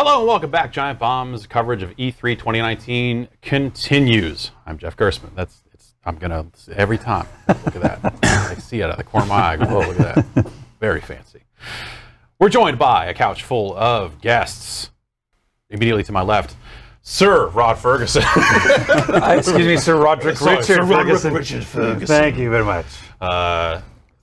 Hello and welcome back. Giant Bomb's coverage of E3 2019 continues. I'm Jeff Gerstmann. I'm gonna every time. Look at that. I see it out of the corner of my eye. Whoa, look at that. Very fancy. We're joined by a couch full of guests. Immediately to my left, Sir Rod Fergusson. Excuse me, Sir Roderick Sir Fergusson. Richard Fergusson. Thank you very much.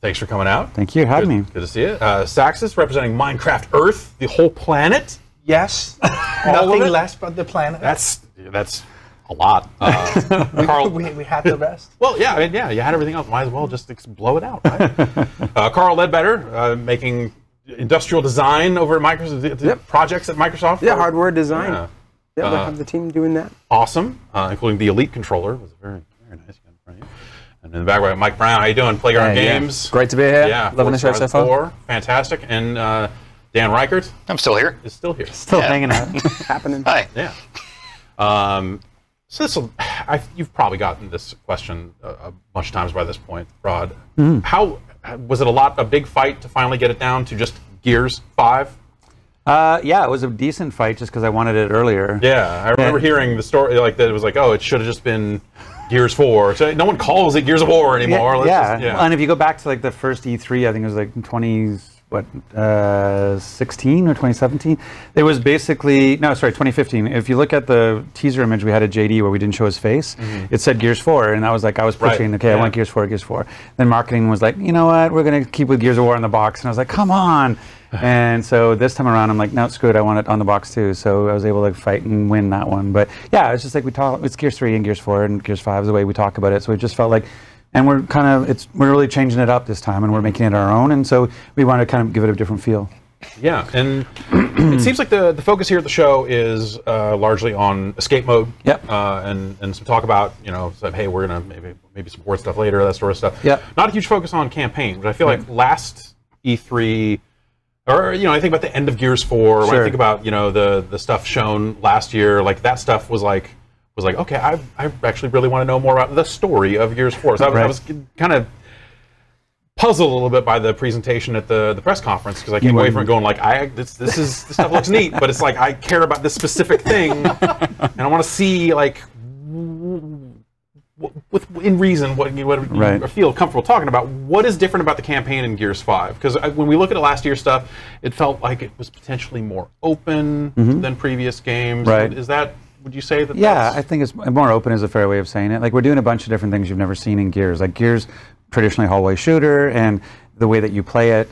Thanks for coming out. Thank you for having me. Good to see you. Saxs representing Minecraft Earth, the whole planet. Yes. Nothing less but the planet. That's a lot. Carl, we had the rest. Well, yeah, I mean, yeah, you had everything else. Might as well just blow it out, right? Carl Ledbetter, making industrial design over at Microsoft, projects at Microsoft. Yeah, hardware design. Yeah, we have the team doing that. Awesome, including the Elite controller. It was very, very nice. And in the background, Mike Brown, how you doing? Playground Games. Yeah. Great to be here. Yeah, loving the show so far. Fantastic. And Dan Reichert. I'm still here. Is still here. Still hanging out. Happening. Hi. Yeah. So you've probably gotten this question a bunch of times by this point, Rod. How was it a big fight to finally get it down to just Gears 5? Yeah, it was a decent fight just because I wanted it earlier. Yeah, I remember hearing the story like that. It was like, oh, it should have just been Gears 4. So no one calls it Gears of War anymore. Yeah. Well, and if you go back to like the first E3, I think it was like 2016 or 2017. It was basically 2015. If you look at the teaser image we had at JD where we didn't show his face, it said Gears 4, and I was like, I was pushing. Okay, I want Gears 4, Gears 4. Then marketing was like, you know what, we're gonna keep with Gears of War in the box, and I was like, come on. And so this time around, I'm like, no, screw it, I want it on the box too. So I was able to fight and win that one. But yeah, it's just like it's Gears 3 and Gears 4 and Gears 5 is the way we talk about it. So it just felt like, and we're really changing it up this time, and we're making it our own. And so we want to kind of give it a different feel. Yeah, and it seems like the focus here at the show is largely on escape mode. Yep. And some talk about, hey, we're gonna maybe support stuff later, that sort of stuff. Yep. Not a huge focus on campaign, but I feel like last E3. Or, I think about the end of Gears 4, when I think about, the stuff shown last year, like that stuff was like, okay, I actually really want to know more about the story of Gears 4. So I was kind of puzzled a little bit by the presentation at the press conference, because I came away from it going like, this stuff looks neat, but it's like, I care about this specific thing, and I want to see, like, in reason, what you feel comfortable talking about. What is different about the campaign in Gears 5? Because when we look at the last year's stuff, it felt like it was potentially more open than previous games. Right. Would you say that? Yeah, I think it's more open is a fair way of saying it. Like, we're doing a bunch of different things you've never seen in Gears. Like Gears, traditionally hallway shooter, and the way that you play it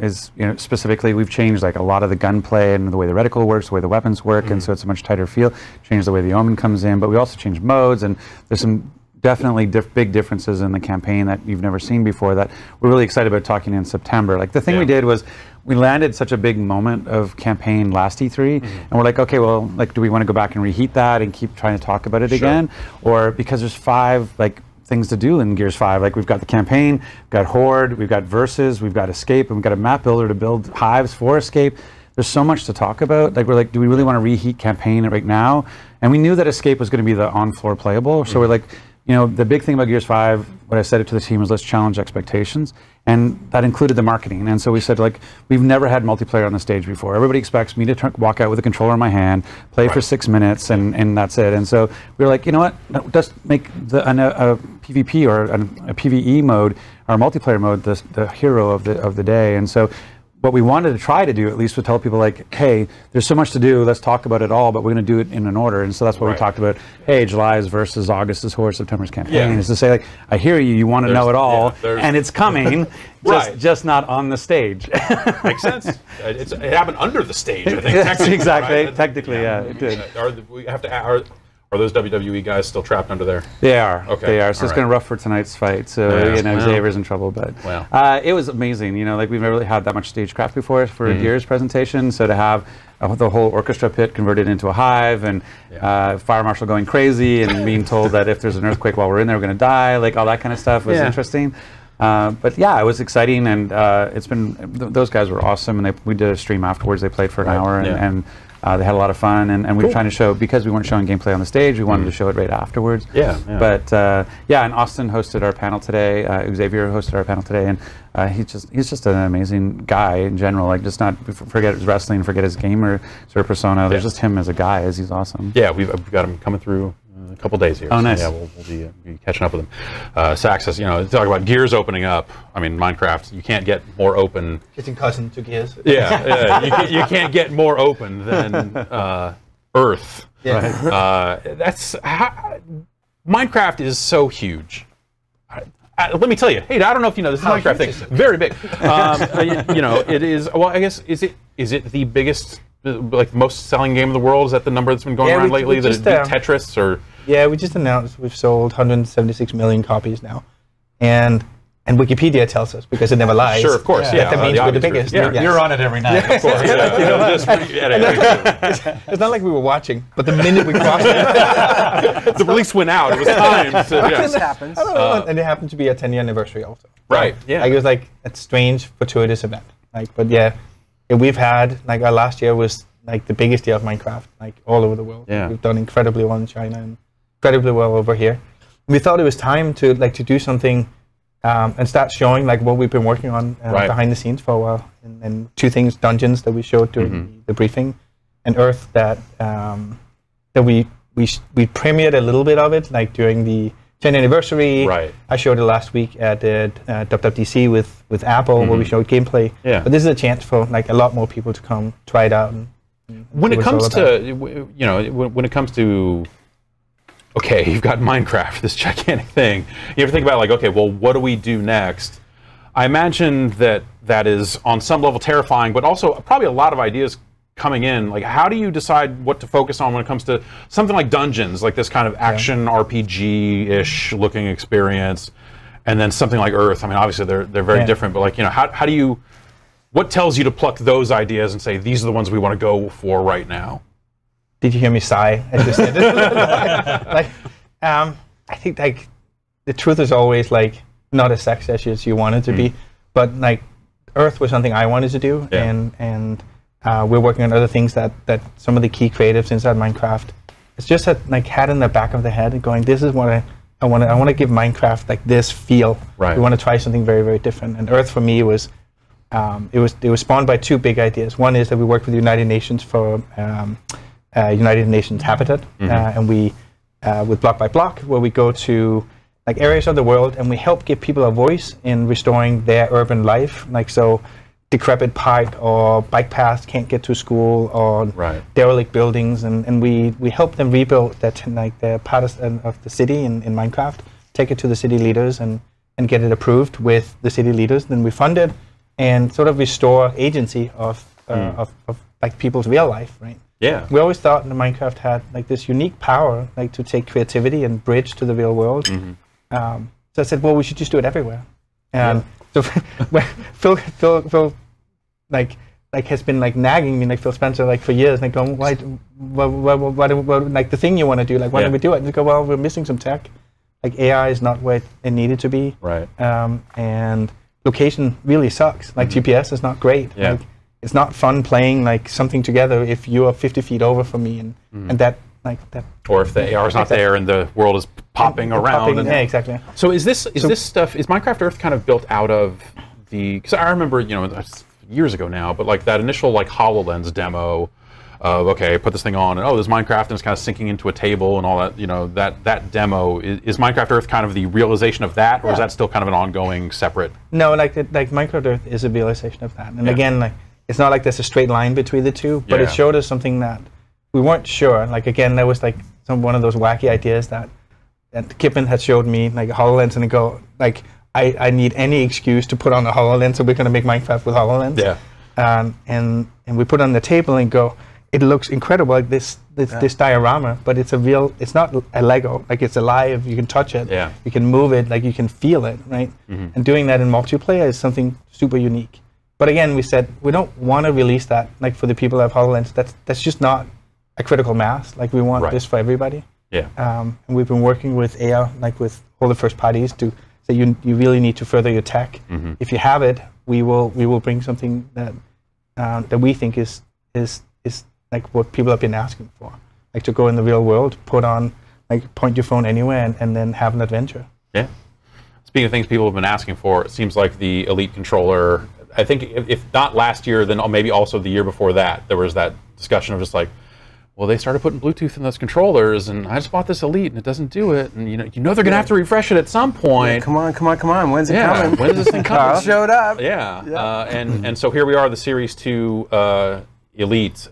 is, specifically we've changed like a lot of the gunplay and the way the reticle works, the way the weapons work, and so it's a much tighter feel. Changed the way the Omen comes in, but we also changed modes, and there's some definitely big differences in the campaign that you've never seen before that we're really excited about talking in September. Like the thing we did was we landed such a big moment of campaign last E3, and we're like, okay, well, like, do we want to go back and reheat that and keep trying to talk about it again? Or because there's 5 like things to do in Gears 5, like we've got the campaign, we've got Horde, we've got Versus, we've got Escape, and we've got a map builder to build hives for Escape. There's so much to talk about. Like, we're like, do we really want to reheat campaign right now? And we knew that Escape was going to be the on-floor playable, so we're like, the big thing about Gears 5, what I said it to the team was, let's challenge expectations. And that included the marketing. And so we said, like, we've never had multiplayer on the stage before. Everybody expects me to walk out with a controller in my hand, play for 6 minutes, and that's it. And so we were like, you know what? Let's make a PvP or a PvE mode, our multiplayer mode, the hero of the day. And so what we wanted to try to do, at least, was tell people, like, hey, there's so much to do, let's talk about it all, but we're going to do it in an order. And so that's what we talked about. Hey, July is Versus, August is Horde, September's campaign. Is to say, like, I hear you want to know it all, and it's coming, just not on the stage. Makes sense. It happened under the stage, I think. Technically, exactly. Right? Technically, it did. Are those WWE guys still trapped under there? They are. Okay. They are. So it's going to rough for tonight's fight. So Xavier's in trouble, but it was amazing. Like, we've never really had that much stagecraft before for a Gears presentation. So to have the whole orchestra pit converted into a hive, and Fire Marshal going crazy, and being told that if there's an earthquake while we're in there, we're going to die. Like, all that kind of stuff was interesting. But yeah, it was exciting, and it's been those guys were awesome, and we did a stream afterwards. They played for an hour, and They had a lot of fun, and we were trying to show, because we weren't showing gameplay on the stage, we wanted to show it right afterwards. Yeah. But and Austin hosted our panel today. Xavier hosted our panel today, and he's just an amazing guy in general. Like, just not forget his wrestling, forget his gamer sort of persona. There's just him as a guy, as he's awesome. Yeah, we've got him coming through a couple days here. Oh, nice. So, yeah, we'll be catching up with him. Saxs says, talk about Gears opening up. I mean, Minecraft, you can't get more open. Getting cousin to Gears. Yeah, you can't get more open than Earth. Yeah. Right? Minecraft is so huge. Let me tell you. Hey, I don't know if you know this Minecraft thing. Very big. It is. Well, I guess is it the biggest, like, most selling game of the world? Is that the number that's been going around lately? That Tetris or? Yeah, we just announced we've sold 176 million copies now, and Wikipedia tells us, because it never lies. Sure, of course. Yeah, that means we're the biggest. Yeah. You're on it every night. Of course. It's not like we were watching, but the minute we crossed it, the release went out. It was time. This happens. I don't know, and it happened to be a 10-year anniversary also. Right. Yeah. Like, it was like a strange, fortuitous event. Like, but yeah, we've had, like, our last year was like the biggest year of Minecraft, like, all over the world. Yeah. We've done incredibly well in China and incredibly well over here. We thought it was time to do something and start showing, like, what we've been working on behind the scenes for a while. And two things: Dungeons, that we showed during the briefing, and Earth, that we premiered a little bit of it, like, during the 10th anniversary. Right. I showed it last week at WWDC with Apple, where we showed gameplay. Yeah. But this is a chance for, like, a lot more people to come try it out. When it comes to, when it comes to, okay, you've got Minecraft, this gigantic thing. You ever think about, like, okay, well, what do we do next? I imagine that is on some level terrifying, but also probably a lot of ideas coming in. Like, how do you decide what to focus on when it comes to something like Dungeons, like this kind of action RPG-ish looking experience, and then something like Earth? I mean, obviously they're very different, but, like, how do you, what tells you to pluck those ideas and say, these are the ones we want to go for right now? Did you hear me sigh as you said it? I think, like, the truth is always, like, not as sexy as you want it to be, but, like, Earth was something I wanted to do, and we're working on other things that some of the key creatives inside Minecraft, it's just had in the back of the head and going, this is what I want to give Minecraft, like, this feel. Right. We want to try something very, very different. And Earth for me was, it was spawned by two big ideas. One is that we worked with the United Nations for United Nations Habitat, and we with Block by Block, where we go to, like, areas of the world and we help give people a voice in restoring their urban life. Like, so decrepit park or bike paths can't get to school, or derelict buildings, and we help them rebuild that, like, their part of the city in Minecraft, take it to the city leaders and get it approved with the city leaders. Then we fund it and sort of restore agency of like, people's real life, right? Yeah. We always thought that Minecraft had, like, this unique power, like, to take creativity and bridge to the real world. So I said, well, we should just do it everywhere. And so Phil like has been, like, nagging me, like, Phil Spencer, like, for years, like, going, why, like, the thing you want to do, like, why don't we do it? And they go, well, we're missing some tech. Like, AI is not where it needed to be. Right. And location really sucks. Like, GPS is not great. Yeah. Like, it's not fun playing, like, something together if you are 50 feet over from me, and that, like, that. Or if the AR is not there and the world is popping around. Yeah, exactly. So is this stuff, is Minecraft Earth kind of built out of the, because I remember, that's years ago now, but, like, that initial, like, HoloLens demo of, okay, put this thing on, and there's Minecraft, and it's kind of sinking into a table and all that, that demo, is Minecraft Earth kind of the realization of that, or is that still kind of an ongoing separate? No, like Minecraft Earth is a realization of that. And again, like, it's not like there's a straight line between the two, but it showed us something that we weren't sure. Like, again, there was, like, one of those wacky ideas that Kippen had showed me, like, a HoloLens, and go, like, I need any excuse to put on a HoloLens, so we're going to make Minecraft with HoloLens. Yeah. And we put it on the table and go, it looks incredible, like this diorama, but it's not a Lego, like, it's alive, you can touch it, you can move it, like, you can feel it, right? And doing that in multiplayer is something super unique. But again, we said, we don't want to release that, like, for the people that have HoloLens. That's just not a critical mass. Like, we want this for everybody. Yeah. And we've been working with AR, like, with all the first parties, to say you really need to further your tech. If you have it, we will bring something that we think is like what people have been asking for, like to go in the real world, put on, like point your phone anywhere and then have an adventure. Yeah. Speaking of things people have been asking for, it seems like the Elite controller, I think if not last year, then maybe also the year before that, there was that discussion of just like, well, they started putting Bluetooth in those controllers, and I just bought this Elite, and it doesn't do it, and you know they're gonna have to refresh it at some point. Yeah, come on, when's it coming? When's this thing coming? It showed up. Yeah, and so here we are, the Series 2 Elite.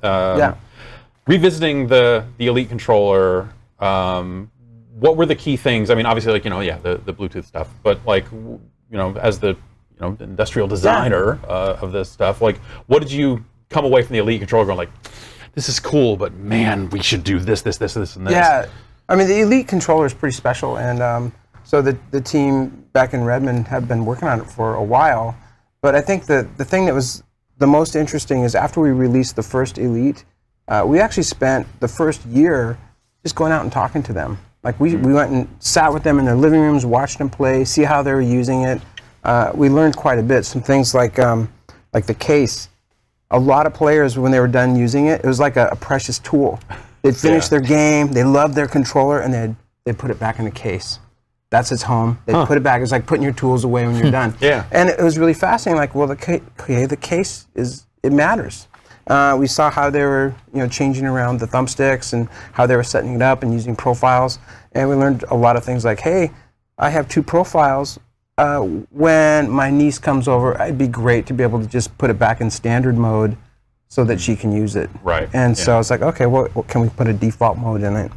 Revisiting the Elite controller. What were the key things? I mean, obviously, like the Bluetooth stuff, but like as the the industrial designer of this stuff, like what did you come away from the Elite controller going like? This is cool, but man, we should do this, and this. Yeah, I mean, the Elite controller is pretty special, and so the team back in Redmond have been working on it for a while. But I think the thing that was the most interesting is after we released the first Elite, we actually spent the first year just going out and talking to them. Like we went and sat with them in their living rooms, watched them play, see how they were using it. We learned quite a bit. Some things like the case. A lot of players, when they were done using it, it was like a precious tool. They'd finish their game, they loved their controller, and they'd put it back in the case. That's its home. They'd put it back. It's like putting your tools away when you're done. And it was really fascinating. Like, well, the case it matters. We saw how they were changing around the thumbsticks and how they were setting it up and using profiles. And we learned a lot of things like, hey, I have 2 profiles. When my niece comes over, it'd be great to be able to just put it back in standard mode so that she can use it. Right. And so it's like, okay, well, can we put a default mode in it?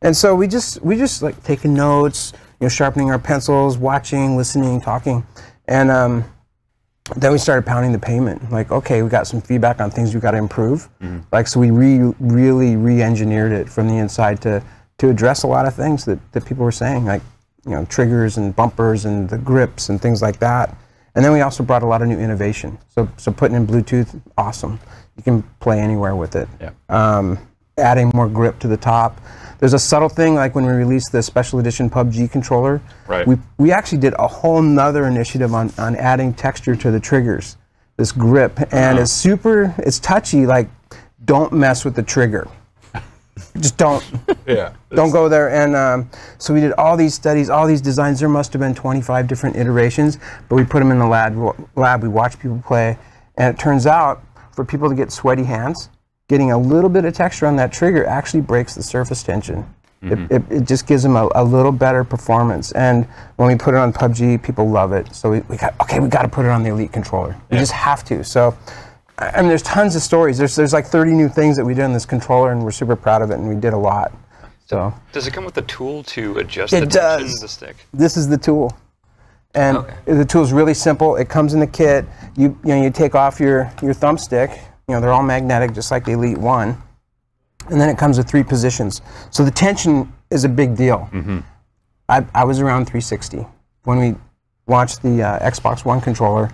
And so we just like taking notes, sharpening our pencils, watching, listening, talking, and then we started pounding the pavement. Like, okay, we got some feedback on things we got to improve. Like, so we really re-engineered it from the inside to address a lot of things that people were saying, like, triggers and bumpers and the grips and things like that. And then we also brought a lot of new innovation. So putting in Bluetooth, awesome. You can play anywhere with it. Adding more grip to the top. There's a subtle thing, like when we released the special edition PUBG controller, we actually did a whole nother initiative on adding texture to the triggers, this grip. And it's touchy, like don't mess with the trigger. Just don't. Don't go there. And so we did all these studies, all these designs. There must have been 25 different iterations, but we put them in the lab. We watched people play, and it turns out for people to get sweaty hands, getting a little bit of texture on that trigger actually breaks the surface tension. It just gives them a little better performance. And when we put it on PUBG, people love it. So we got to put it on the Elite controller. We just have to. So. I mean, there's tons of stories. There's like 30 new things that we did on this controller, and we're super proud of it, and we did a lot. So does it come with a tool to adjust the tension of the stick? This is the tool. And the tool is really simple. It comes in the kit. You take off your thumbstick. They're all magnetic, just like the Elite 1. And then it comes with 3 positions. So the tension is a big deal. I was around 360 when we launched the Xbox One controller.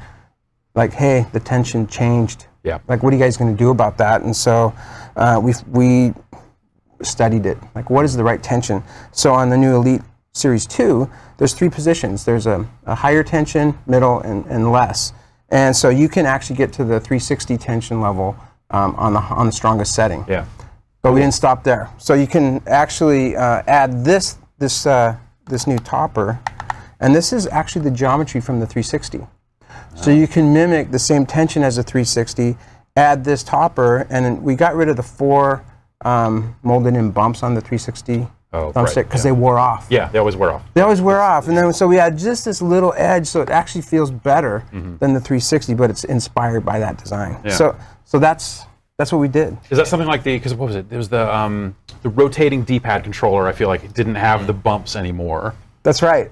Like, hey, the tension changed. Like, what are you guys going to do about that? And so we studied it. Like, what is the right tension? So on the new Elite Series 2, there's 3 positions. There's a higher tension, middle, and less. And so you can actually get to the 360 tension level on the strongest setting. But we didn't stop there. So you can actually add this new topper, and this is actually the geometry from the 360. So you can mimic the same tension as a 360, add this topper, and then we got rid of the 4 molded-in bumps on the 360 thumbstick because they wore off. They always wear off. They always wear off, and then so we had just this little edge, so it actually feels better than the 360, but it's inspired by that design. So that's what we did. Is that something like because what was it? It was the rotating D-pad controller. I feel like it didn't have the bumps anymore. That's right.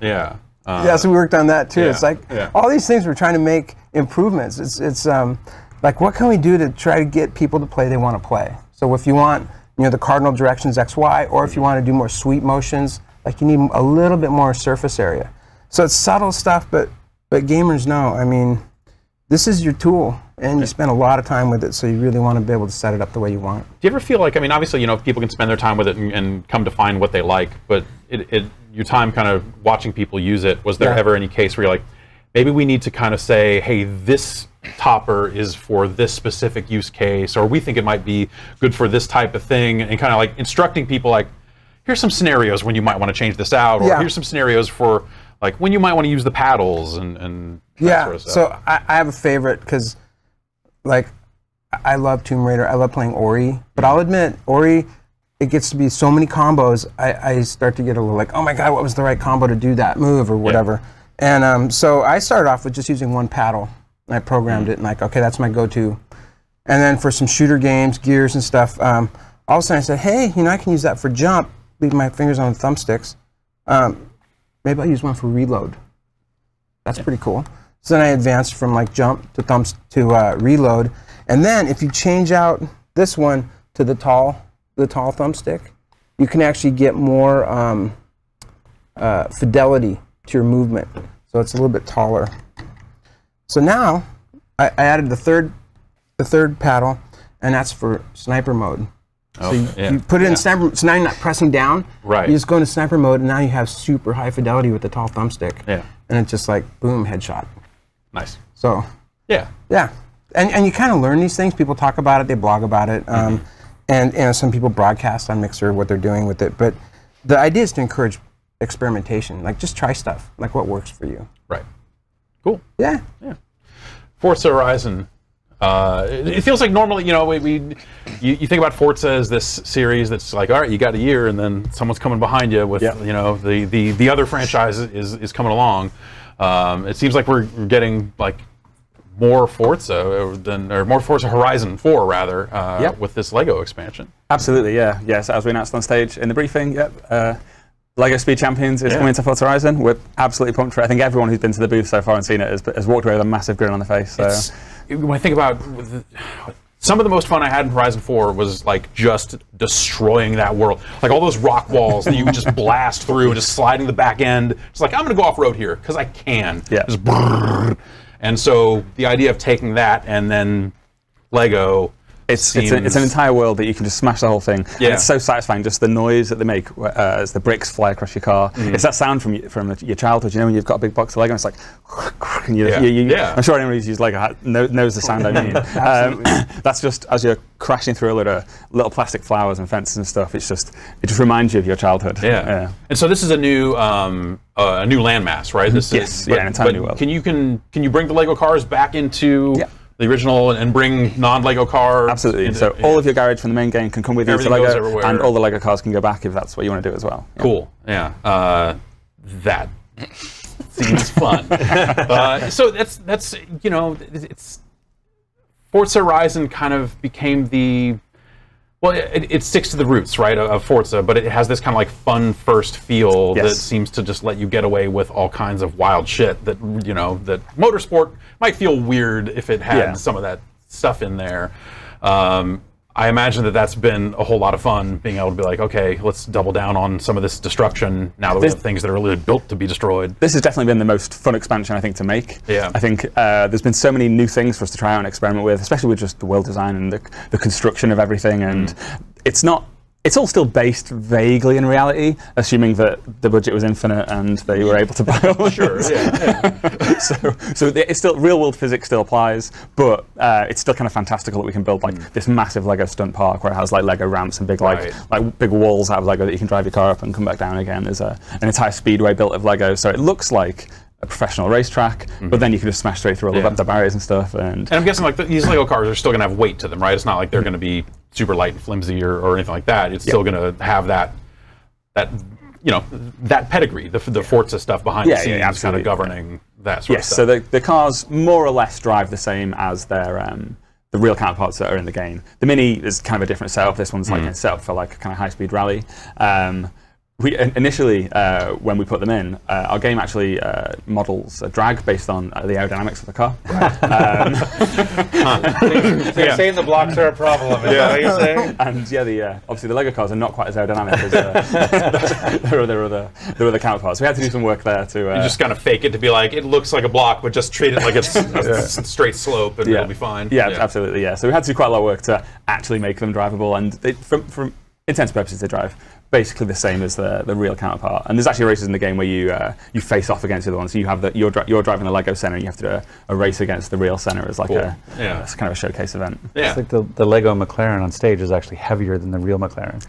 So we worked on that too. It's like all these things we're trying to make improvements. It's like, what can we do to try to get people to play they want to play? So if you want the cardinal directions X, Y, or if you want to do more sweep motions, like you need a little bit more surface area. So it's subtle stuff, but gamers know. I mean, this is your tool, and you spend a lot of time with it, so you really want to be able to set it up the way you want. Do you ever feel like, I mean, obviously, people can spend their time with it and come to find what they like, but your time kind of watching people use it, was there ever any case where you're like, maybe we need to kind of say, hey, this topper is for this specific use case, or we think it might be good for this type of thing, and kind of like instructing people like, here's some scenarios when you might want to change this out, or here's some scenarios for like when you might want to use the paddles and that sort of stuff. So I have a favorite because like I love Tomb Raider. I love playing Ori, but I'll admit Ori, it gets to be so many combos. I start to get a little like, oh my god, what was the right combo to do that move or whatever. And so I started off with just using one paddle. And I programmed it and like, okay, that's my go-to. And then for some shooter games, Gears and stuff, all of a sudden I said, hey, I can use that for jump, leave my fingers on the thumbsticks. Maybe I'll use one for reload. That's pretty cool. So then I advanced from like jump to reload. And then if you change out this one to the tall thumbstick, you can actually get more fidelity to your movement. So it's a little bit taller. So now I added the third paddle, and that's for sniper mode. So you put it in sniper, so now you're not pressing down. Right. You just go into sniper mode, and now you have super high fidelity with the tall thumbstick. Yeah. And it's just like, boom, headshot. Nice. So. Yeah. Yeah. And you kind of learn these things. People talk about it. They blog about it. And some people broadcast on Mixer what they're doing with it. But the idea is to encourage experimentation. Like, just try stuff. Like, what works for you. Right. Cool. Yeah. Yeah. Forza Horizon. It feels like normally, you think about Forza as this series that's like, all right, you got a year, and then someone's coming behind you with, the other franchise is coming along. It seems like we're getting like more Forza or more Forza Horizon 4 rather with this Lego expansion. Absolutely, yeah. Yes, as we announced on stage in the briefing, Lego Speed Champions is coming to Forza Horizon. We're absolutely pumped for it. I think everyone who's been to the booth so far and seen it has walked away with a massive grin on their face. So. When I think about some of the most fun I had in Horizon 4 was like just destroying that world. Like all those rock walls that you would just blast through and just sliding the back end. It's like, I'm going to go off-road here because I can. Yeah. Just brrr. And so the idea of taking that and then Lego... It's an entire world that you can just smash the whole thing. Yeah. And it's so satisfying, just the noise that they make as the bricks fly across your car. It's that sound from your childhood, when you've got a big box of Lego, and it's like, and I'm sure anyone who's used Lego knows the sound I mean. That's just as you're crashing through a lot of little plastic flowers and fences and stuff. It just reminds you of your childhood. Yeah. And so this is a new landmass, right? This is an entire new world. Can you bring the Lego cars back into? Yeah. The original and bring non-Lego cars. Absolutely. So all of your garage from the main game can come with you to Lego, and all the Lego cars can go back if that's what you want to do as well. Yeah. Cool. Yeah. That seems fun. So that's it's Forza Horizon kind of became the. Well, it sticks to the roots, right, of Forza, but it has this kind of like fun first feel that seems to just let you get away with all kinds of wild shit that, that motorsport might feel weird if it had some of that stuff in there. I imagine that's been a whole lot of fun, being able to be like, okay, let's double down on some of this destruction now that we have things that are really built to be destroyed. This has definitely been the most fun expansion, I think, to make. Yeah. I think there's been so many new things for us to try out and experiment with, especially with just the world design and the construction of everything. And it's all still based vaguely in reality, assuming that the budget was infinite and they were able to buy all of it. So it's still, real world physics still applies, but it's still kind of fantastical that we can build like this massive Lego stunt park where it has like Lego ramps and big like big walls out of Lego that you can drive your car up and come back down again. There's an entire speedway built of Lego, so it looks like a professional racetrack, but then you can just smash straight through all of the barriers and stuff. And I'm guessing like these Lego cars are still going to have weight to them, right? It's not like they're going to be super light and flimsy or anything like that. It's still going to have that pedigree, the Forza stuff behind the scenes, kind of governing that sort of stuff. So the cars more or less drive the same as their the real counterparts that are in the game. The Mini is kind of a different setup. This one's like set up for like a kind of high-speed rally. We initially, when we put them in, our game actually models a drag based on the aerodynamics of the car. So you're saying the blocks are a problem, is that what you're saying? And obviously the Lego cars are not quite as aerodynamic as their other counterparts. So we had to do some work there to... you just kind of fake it to be like, it looks like a block, but just treat it like it's a straight slope and it'll be fine. Yeah, absolutely, So we had to do quite a lot of work to actually make them drivable, and from intents purposes they drive basically the same as the real counterpart. And there's actually races in the game where you face off against the other one. So you have you're driving the Lego Center, and you have to do a race against the real Center as like it's kind of a showcase event. Yeah. It's like the Lego McLaren on stage is actually heavier than the real McLaren.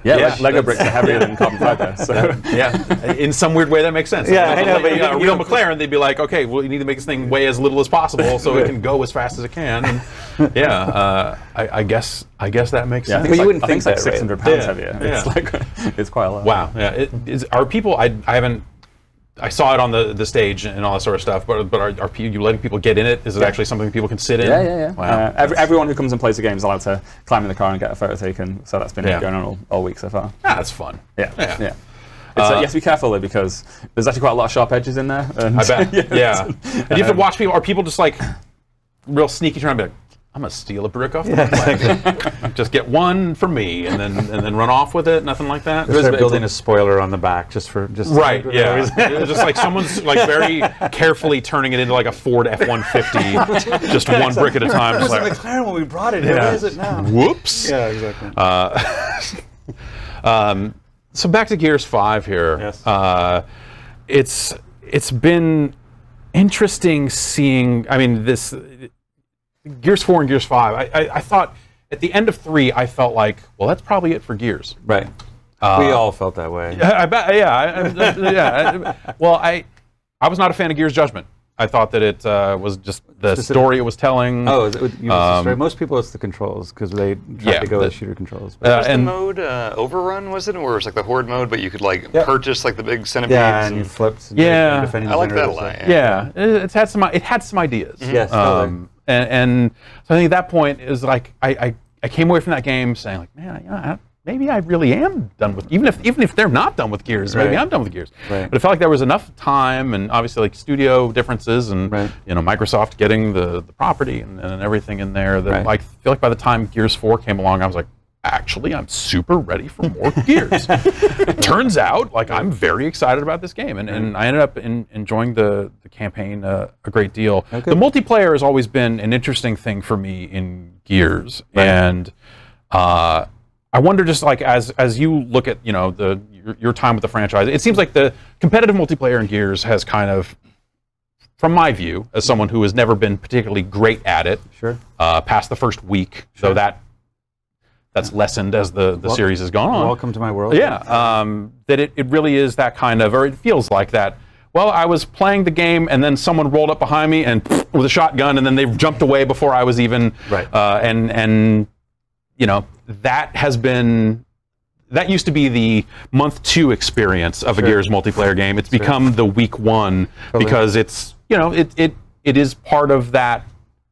Yeah, Lego bricks are heavier than carbon fiber. So. Yeah, in some weird way that makes sense. Yeah, I know. But a real McLaren, they'd be like, okay, well, you need to make this thing weigh as little as possible so it can go as fast as it can. And I guess that makes sense. But you wouldn't think it's like 600 pounds heavier. It's like it's quite a lot. Wow. Yeah. Are people? I haven't. I saw it on the stage and all that sort of stuff, but are you letting people get in it? Is it actually something people can sit in? Yeah. Wow. Everyone who comes and plays the game is allowed to climb in the car and get a photo taken. So that's been going on all week so far. Ah, that's fun. Yeah. It's, you have to be careful though, because there's actually quite a lot of sharp edges in there. And I bet. Yeah. And you have to watch people. Are people just like real sneaky trying to be like, I'm gonna steal a brick off the planet. Just get one for me, and then run off with it. Nothing like that. They're building a spoiler on the back just right. Yeah, just like someone's like very carefully turning it into like a Ford F-150, just one brick at a time. It was like, McLaren when we brought it. Where is it now? Whoops. Yeah, exactly. So back to Gears 5 here. Yes. It's been interesting seeing. I mean, this. Gears 4 and Gears 5, I thought at the end of 3, I felt like, well, that's probably it for Gears. Right. We all felt that way. I bet. Yeah. Well, I was not a fan of Gears Judgment. I thought that it was just the story it was telling. Oh, most people it's the controls because they try to go with shooter controls. Was the mode Overrun, was it? Or it was like the Horde mode, but you could like purchase like the big centipedes. Yeah, and you flipped. Yeah. I like that a lot. Yeah. It had some ideas. Mm-hmm. Yes, totally. And so I think at that point is like I came away from that game saying like, man, maybe I really am done with even if they're not done with Gears, maybe I'm done with Gears. Right. But it felt like there was enough time and obviously like studio differences and Microsoft getting the property and everything in there that like I feel like by the time Gears 4 came along, I was like, actually, I'm super ready for more Gears. Turns out, like, I'm very excited about this game, and I ended up enjoying the campaign a great deal. Okay. The multiplayer has always been an interesting thing for me in Gears, and I wonder, just like as you look at your time with the franchise, it seems like the competitive multiplayer in Gears has kind of, from my view, as someone who has never been particularly great at it, past the first week, so that's lessened as the series has gone on. Welcome to my world. Yeah, that it really is that kind of, or it feels like that. Well, I was playing the game, and then someone rolled up behind me and with a shotgun, and then they jumped away before I was even. Right. And that used to be the month 2 experience of a Gears multiplayer game. It's become the week 1 because it's it is part of that.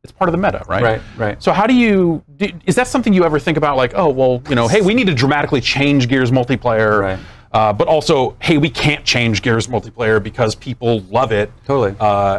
It's part of the meta, right? Right. So how is that something you ever think about, like, oh, well, hey, we need to dramatically change Gears multiplayer, but also, hey, we can't change Gears multiplayer because people love it. Totally.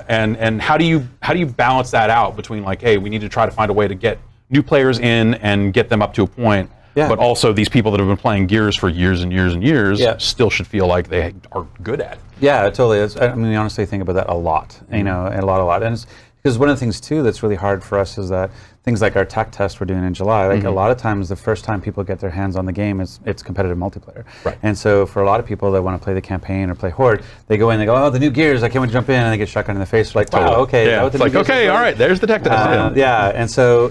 And how do you balance that out between, like, hey, we need to try to find a way to get new players in and get them up to a point, but also these people that have been playing Gears for years and years and years still should feel like they are good at it. Yeah, totally. I mean, we honestly think about that a lot, a lot. And it's, because one of the things, too, that's really hard for us is that things like our tech test we're doing in July, like a lot of times the first time people get their hands on the game, it's competitive multiplayer. Right. And so for a lot of people that want to play the campaign or play Horde, they go in, they go, oh, the new Gears, I can't wait to jump in, and they get shotgun in the face. They're like, wow, okay. Yeah. It's like, okay, all right, there's the tech test. And so,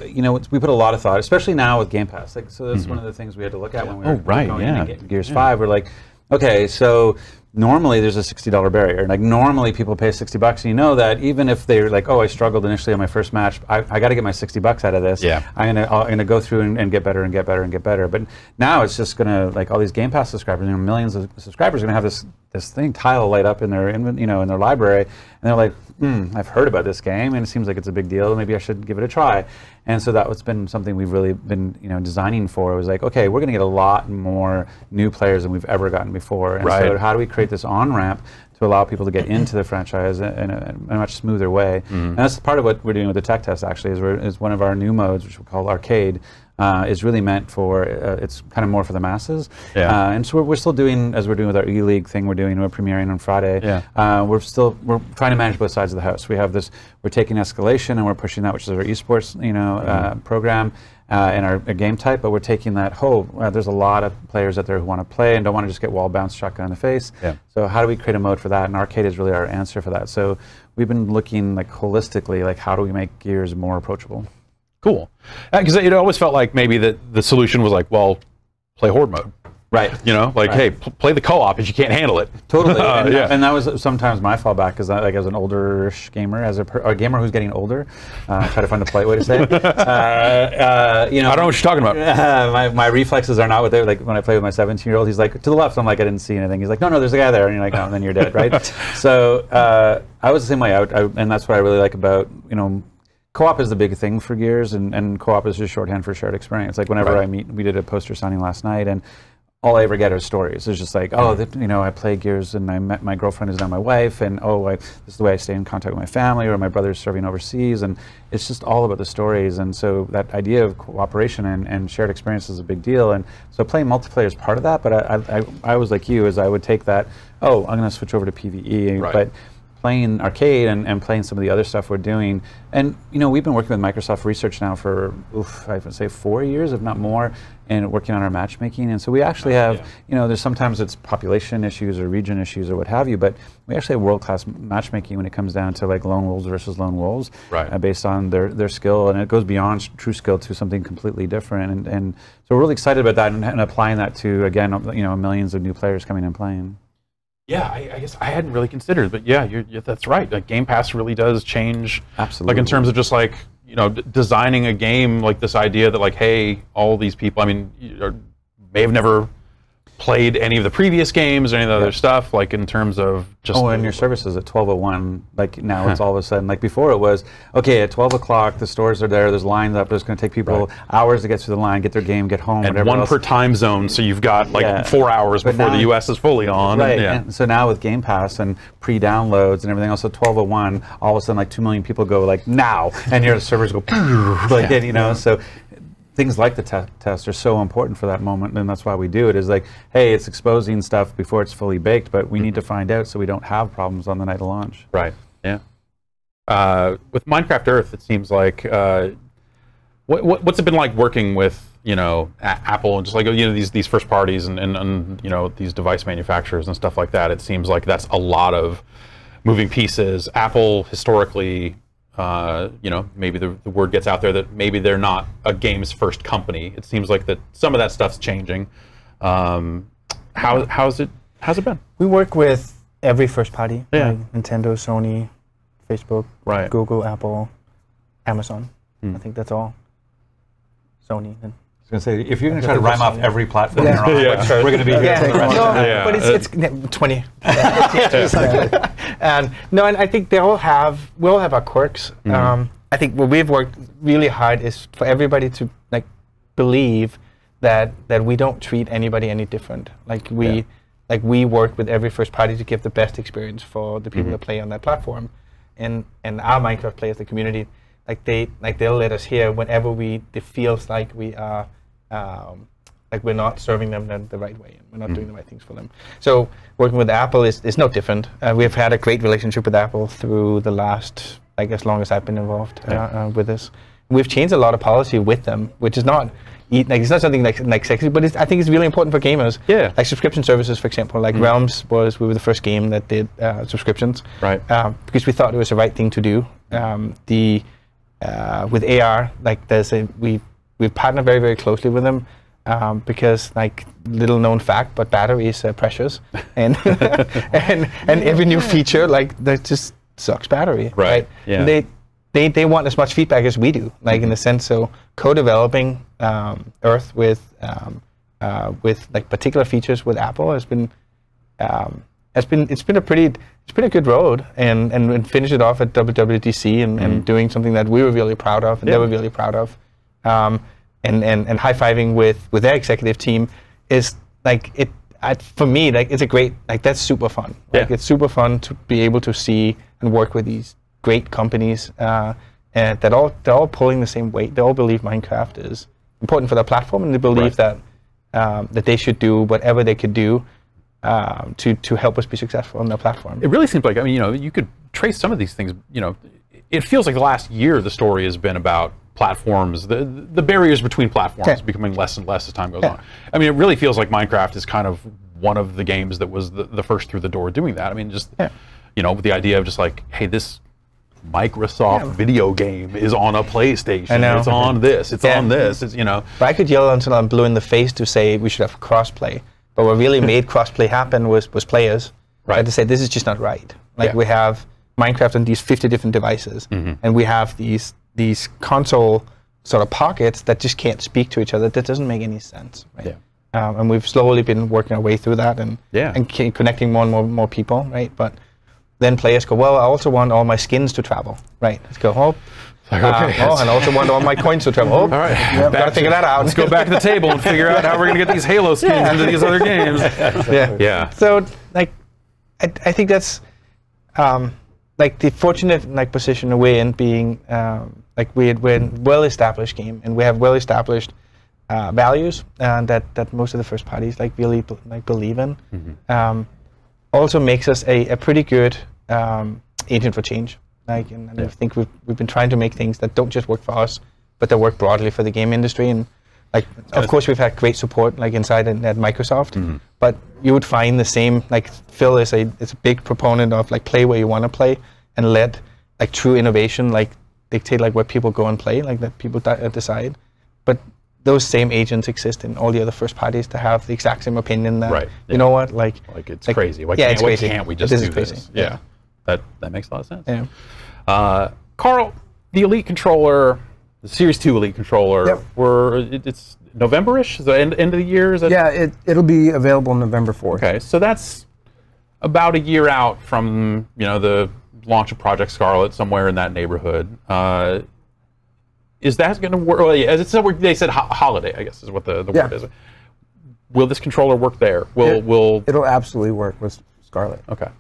we put a lot of thought, especially now with Game Pass. Like, so that's one of the things we had to look at when we were going into Gears 5. We're like, okay, so normally there's a $60 barrier. Like normally people pay $60, and you know that even if they're like, oh, I struggled initially on my first match, I got to get my $60 out of this. Yeah. I'm gonna go through and get better and get better and get better. But now it's just gonna, like, all these Game Pass subscribers, millions of subscribers are gonna have this thing tile light up in their in their library, and they're like, I've heard about this game and it seems like it's a big deal. Maybe I should give it a try. And so that's been something we've really been designing for. It was like, okay, we're going to get a lot more new players than we've ever gotten before. And so how do we create this on-ramp to allow people to get into the franchise in a much smoother way? And that's part of what we're doing with the tech test, actually, is one of our new modes, which we call Arcade, is really meant for, it's kind of more for the masses. Yeah. And so we're still doing, as we're doing with our E-League thing, we're premiering on Friday. Yeah. We're trying to manage both sides of the house. We have this, we're taking Escalation and we're pushing that, which is our esports, program. In our game type, but we're taking that, there's a lot of players out there who want to play and don't want to just get wall bounce shotgun in the face. Yeah. So how do we create a mode for that? And arcade is really our answer for that. So we've been looking like holistically, like how do we make Gears more approachable? Cool. Because it always felt like maybe that the solution was like, well, play Horde mode. Right. Hey, play the co-op if you can't handle it. Totally. And that was sometimes my fallback, because as an older-ish gamer, as a gamer who's getting older, try to find the polite way to say it. I don't know what you're talking about. My reflexes are not what they're like when I play with my 17-year-old. He's like, to the left. I'm like, I didn't see anything. He's like, no, there's a guy there. And you're like, oh, and then you're dead, right? So I was the same way. And that's what I really like about, co-op is the big thing for Gears, and co-op is just shorthand for shared experience. Like whenever we did a poster signing last night, and all I ever get are stories. It's just like, I play Gears and I met my girlfriend is now my wife, and this is the way I stay in contact with my family, or my brother's serving overseas, and it's just all about the stories. And so that idea of cooperation and shared experience is a big deal. And so playing multiplayer is part of that, but I was like you, is I would take that, I'm going to switch over to PvE, but playing arcade and playing some of the other stuff we're doing. And we've been working with Microsoft Research now for I would say 4 years, if not more, and working on our matchmaking. And so we actually have, there's sometimes it's population issues or region issues or what have you, but we actually have world-class matchmaking when it comes down to like lone wolves versus lone wolves, based on their skill, and it goes beyond true skill to something completely different. And so we're really excited about that and applying that to, again, millions of new players coming and playing. Yeah, I guess I hadn't really considered, but yeah, that's right. Like Game Pass really does change. Absolutely. Like in terms of just like designing a game, like this idea that like, hey, all these people, may have never played any of the previous games or any of the other stuff, like in terms of just... and your services at 12:01, like now it's all of a sudden, like before it was, okay, at 12 o'clock, the stores are there, there's lines up, it's going to take people hours to get through the line, get their game, get home, and whatever one else. per time zone, so you've got like 4 hours before the US is fully on. Right, and so now with Game Pass and pre-downloads and everything else, at 12:01, all of a sudden like 2 million people go like, now, and your servers go, like, so... Things like the test are so important for that moment, and that's why we do it, is like, hey, it's exposing stuff before it's fully baked, but we need to find out so we don't have problems on the night of launch. Right, yeah. With Minecraft Earth, it seems like, what's it been like working with, Apple and just like, these first parties and these device manufacturers and stuff like that? It seems like that's a lot of moving pieces. Apple historically... maybe the word gets out there that maybe they're not a games first company. It seems like that some of that stuff's changing. How's it been? We work with every first party, like Nintendo, Sony, Facebook, Google, Apple, Amazon. I think that's all. Sony. I was going to say, if you're going to try to rime off every platform you're on, we're going to be here for the rest of the day. But it's 20. And I think we all have our quirks. I think what we've worked really hard is for everybody to like believe that we don't treat anybody any different. Like we work with every first party to give the best experience for the people that play on that platform, and our Minecraft players, the community, they'll let us hear whenever it feels like we are. Like we're not serving them the right way, and we're not doing the right things for them. So working with Apple is no different. We've had a great relationship with Apple through the last, I guess, long as I've been involved with this. We've changed a lot of policy with them, which is not it's not something like sexy, but I think it's really important for gamers. Yeah. Like subscription services, for example, like Realms we were the first game that did subscriptions. Right. Because we thought it was the right thing to do. With AR, like we've partnered very, very closely with them because, like, little known fact, but batteries are precious, and and every new feature, like, that just sucks battery. Right. Yeah. And they want as much feedback as we do, like in the sense. So co-developing Earth with like particular features with Apple has been it's been a good road, and finish it off at WWDC and doing something that we were really proud of and they were really proud of. And high-fiving with their executive team is like for me, like it's a great, like that's super fun. Like it's super fun to be able to see and work with these great companies and they're all pulling the same weight. They all believe Minecraft is important for their platform, and they believe that that they should do whatever they could do to help us be successful on their platform. It really seems like, I mean, you could trace some of these things. It feels like the last year the story has been about platforms, the barriers between platforms becoming less and less as time goes on. I mean, it really feels like Minecraft is kind of one of the games that was the first through the door doing that. I mean, just with the idea of just like, hey, this Microsoft video game is on a PlayStation. It's on this. It's on this. It's But I could yell until I'm blue in the face to say we should have crossplay. But what really made crossplay happen was players. Right. To say this is just not right. Like we have Minecraft on these 50 different devices, and we have these console sort of pockets that just can't speak to each other. That doesn't make any sense. Right? And we've slowly been working our way through that and connecting more and more people. Right. But then players go, well, I also want all my skins to travel. Right. Let's go, and I also want all my coins to travel. All right. Got to figure that out. Let's go back to the table and figure out how we're going to get these Halo skins into these other games. So, like, I think that's like the fortunate position we're in, being like we're a well-established game, and we have well-established values that most of the first parties really believe in. Also makes us a pretty good agent for change. And I think we've been trying to make things that don't just work for us, but that work broadly for the game industry. And of course, we've had great support inside at Microsoft. But you would find the same. Phil is a big proponent of play where you want to play, and let true innovation dictate where people go and play, that people decide. But those same agents exist in all the other first parties to have the exact same opinion. That you know what, it's crazy. Why can't we just do this? Yeah. That makes a lot of sense. Yeah. Carl, the Elite controller, the Series 2 Elite controller, it's November-ish? Is the end of the year? Is that it'll be available November 4th. Okay, so that's about a year out from the launch of Project Scarlet, somewhere in that neighborhood. Is that going to work? Well, they said holiday, I guess, is what the word is. Will this controller work there? It'll absolutely work with Scarlet. Okay.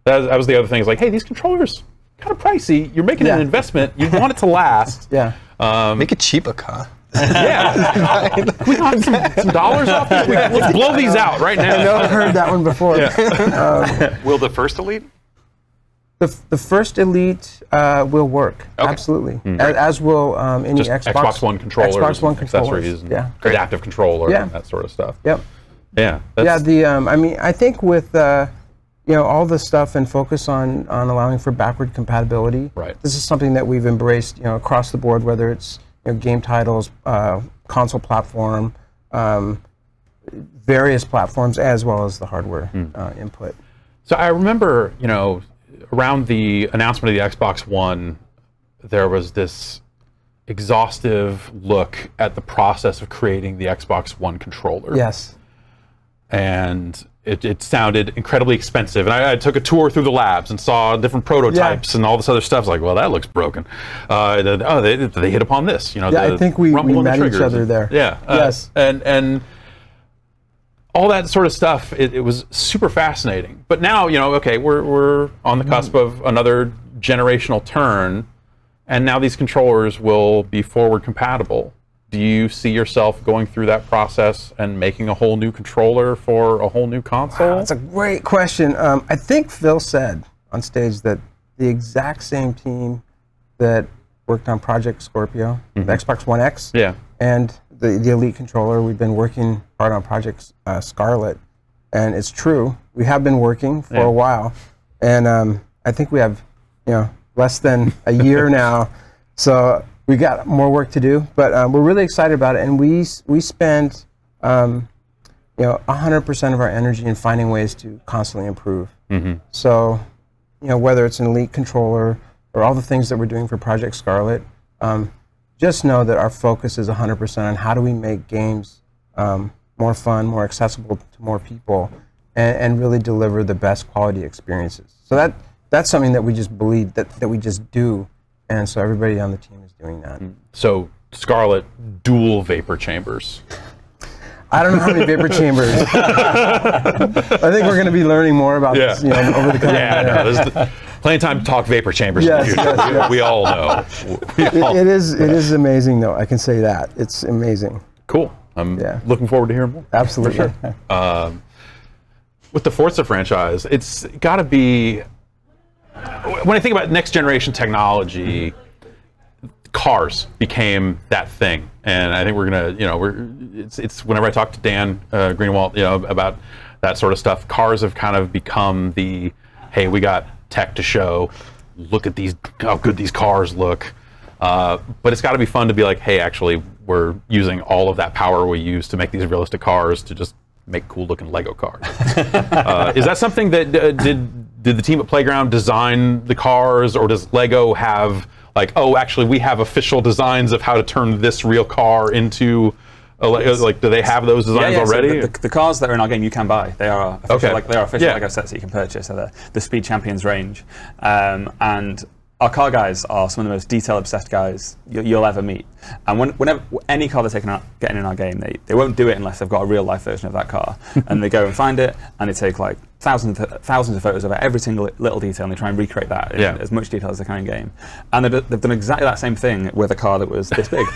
That was the other thing. Is hey, these controllers kind of pricey. You're making an investment. You want it to last. Make it cheaper, Carl. We want some dollars off these. Let's blow these out right now. I know, I've heard that one before. Will the first Elite? The first Elite will work, absolutely. As will any Xbox One controllers, accessories, and adaptive controller, and that sort of stuff. I mean, I think with all the stuff and focus on allowing for backward compatibility. This is something that we've embraced, across the board, whether it's game titles, console platform, various platforms, as well as the hardware input. So I remember, around the announcement of the Xbox One, there was this exhaustive look at the process of creating the Xbox One controller. Yes. And it sounded incredibly expensive. And I took a tour through the labs and saw different prototypes and all this other stuff. Like, well, that looks broken. They hit upon this. I think we met each other there. Yes. And all that sort of stuff, it was super fascinating. But now, okay, we're on the cusp of another generational turn, and now these controllers will be forward compatible. Do you see yourself going through that process and making a whole new controller for a whole new console? Wow, that's a great question. I think Phil said on stage that the exact same team that worked on Project Scorpio, the Xbox One X, and the Elite controller, we've been working hard on Project Scarlet. And it's true, we have been working for a while. And I think we have less than a year now. So we got more work to do, but we're really excited about it, and we spend 100% of our energy in finding ways to constantly improve. So, whether it's an Elite controller or all the things that we're doing for Project Scarlet, just know that our focus is 100% on how do we make games more fun, more accessible to more people, and really deliver the best quality experiences. So that's something that we just believe that we just do. And so everybody on the team is doing that. So Scarlet, dual vapor chambers. I don't know how many vapor chambers. I think we're going to be learning more about this over the coming year. Plenty of time to talk vapor chambers Yes, in the future. yes. We all know. It is amazing, though. I can say that. It's amazing. Cool. I'm looking forward to hearing more. Absolutely. For sure. With the Forza franchise, it's got to be, when I think about next generation technology, cars became that thing. And I think we're going to, it's whenever I talk to Dan Greenwald, about that sort of stuff, cars have kind of become the, hey, we got tech to show, look at these, how good these cars look. But it's got to be fun to be like, hey, actually, we're using all of that power we use to make these realistic cars to just make cool looking Lego cars. Is that something that did the team at Playground design the cars, or does Lego have like, oh, actually we have official designs of how to turn this real car into like, do they have those designs already? So the cars that are in our game you can buy. They are official, they are official Lego sets that you can purchase. So the Speed Champions range, and our car guys are some of the most detail-obsessed guys you'll ever meet. And whenever any car they're getting in our game, they won't do it unless they've got a real-life version of that car. And they go and find it, and they take like thousands of photos of every single little detail, and they try and recreate that in as much detail as they can in game. And they've done exactly that same thing with a car that was this big,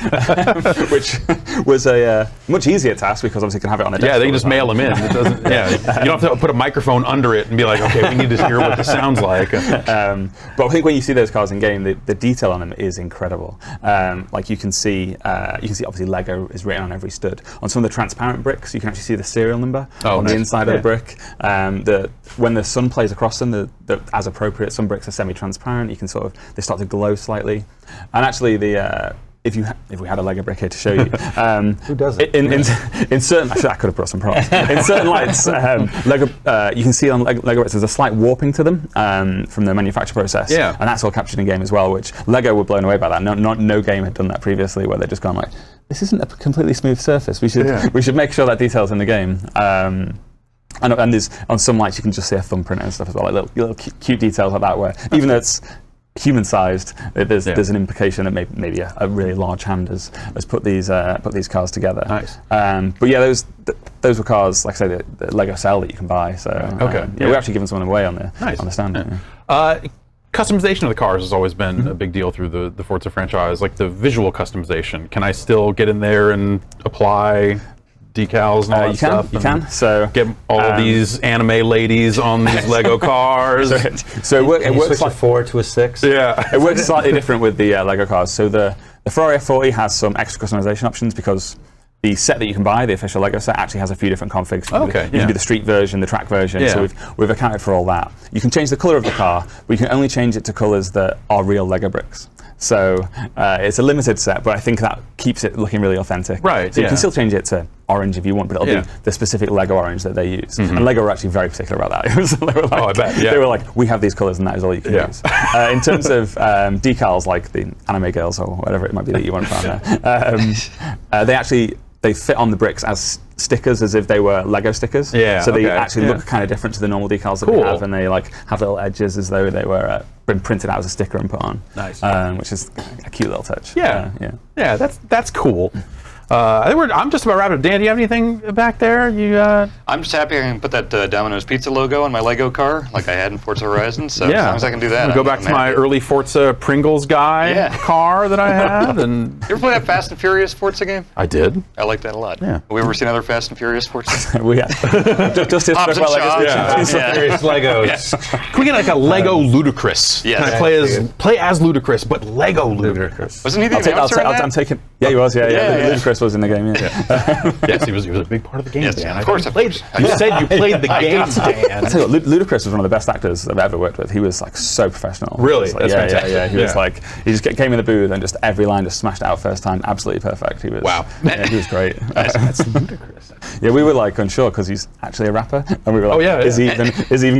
which was a much easier task because obviously you can have it on a desktop. Yeah, they can just mail them in. It doesn't, you don't have to put a microphone under it and be like, okay, we need to hear what this sounds like. But I think when you see those cars in game, the detail on them is incredible. Like you can see obviously Lego is written on every stud. On some of the transparent bricks, you can actually see the serial number on the inside of the brick. When the sun plays across them, as appropriate, some bricks are semi-transparent. You can they start to glow slightly. And actually, if we had a Lego brick here to show you, who does it? In certain, actually, I could have brought some props. In certain lights, Lego, you can see on Lego bricks there's a slight warping to them from the manufacture process, and that's all captured in game as well. Which Lego were blown away by that. No game had done that previously, where they're just gone like, this isn't a completely smooth surface. We should make sure that detail's in the game. And there's, on some lights you can just see a thumbprint and stuff as well, like little cute details like that, where even though it's human-sized, there's an implication that maybe a really large hand has put these cars together. Nice. But yeah, those were cars, like I say, the Lego sell that you can buy. So we've actually given some of them away on the stand. Customization of the cars has always been a big deal through the Forza franchise. Like the visual customization, can I still get in there and apply decals and all that stuff? You can. So get all of these anime ladies on these Lego cars. So it works like a 4 to a 6. Yeah, it works slightly different with the Lego cars. So the Ferrari F40 has some extra customization options because the set that you can buy, the official Lego set, actually has a few different configs. You can do the street version, the track version. So we've accounted for all that. You can change the color of the car, but you can only change it to colors that are real Lego bricks. So it's a limited set, but I think that keeps it looking really authentic. Right. So you can still change it to orange if you want, but it'll be the specific Lego orange that they use. And Lego were actually very particular about that. They were like, I bet. They were like, we have these colors, and that is all you can use. In terms of decals, like the anime girls or whatever it might be that you want to find there, they fit on the bricks as stickers, as if they were Lego stickers. So they actually look kind of different to the normal decals that we have, and they have little edges as though they were been printed out as a sticker and put on. Nice. Which is a cute little touch. Yeah, that's cool. I think I'm just about wrapped up. Dan, do you have anything back there? I'm just happy I can put that Domino's Pizza logo on my Lego car, like I had in Forza Horizon. So as long as I can do that, go back to my early Forza Pringles guy car that I had. And you ever play that Fast and Furious Forza game? I did. I like that a lot. Yeah. Have we ever seen other Fast and Furious Forza? We have. just Hobbs and Shaw. Furious Legos. Can we get like a Lego Ludacris? Yes. Can I play as Ludacris, but Lego Ludacris? Wasn't he the announcer in that? I'm taking. Yeah, he was. Yeah. Ludacris was in the game. Yes, he was a big part of the game. Yes, Dan. of course. You said you played the game, Dan. I'll tell you what, Ludacris was one of the best actors I've ever worked with. He was like so professional. Really? Like, He was like, he just came in the booth and just every line just smashed out first time, absolutely perfect. He was he was great. That's ludicrous. Yeah, we were like unsure because he's actually a rapper, and we were like, is he even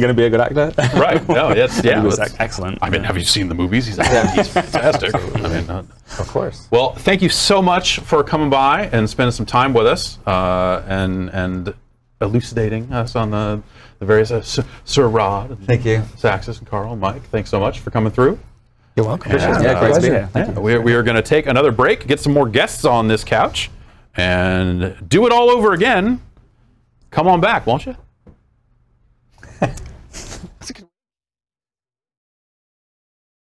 going to be a good actor? Right. No, he was excellent. I mean, have you seen the movies? He's fantastic. I mean, of course. Well, thank you so much for coming by and spending some time with us and elucidating us on the various Sir Rod. And thank you, Saxs and Carl and Mike. Thanks so much for coming through. You're welcome. Great to be here. Thank you. We are going to take another break, get some more guests on this couch, and do it all over again. Come on back, won't you?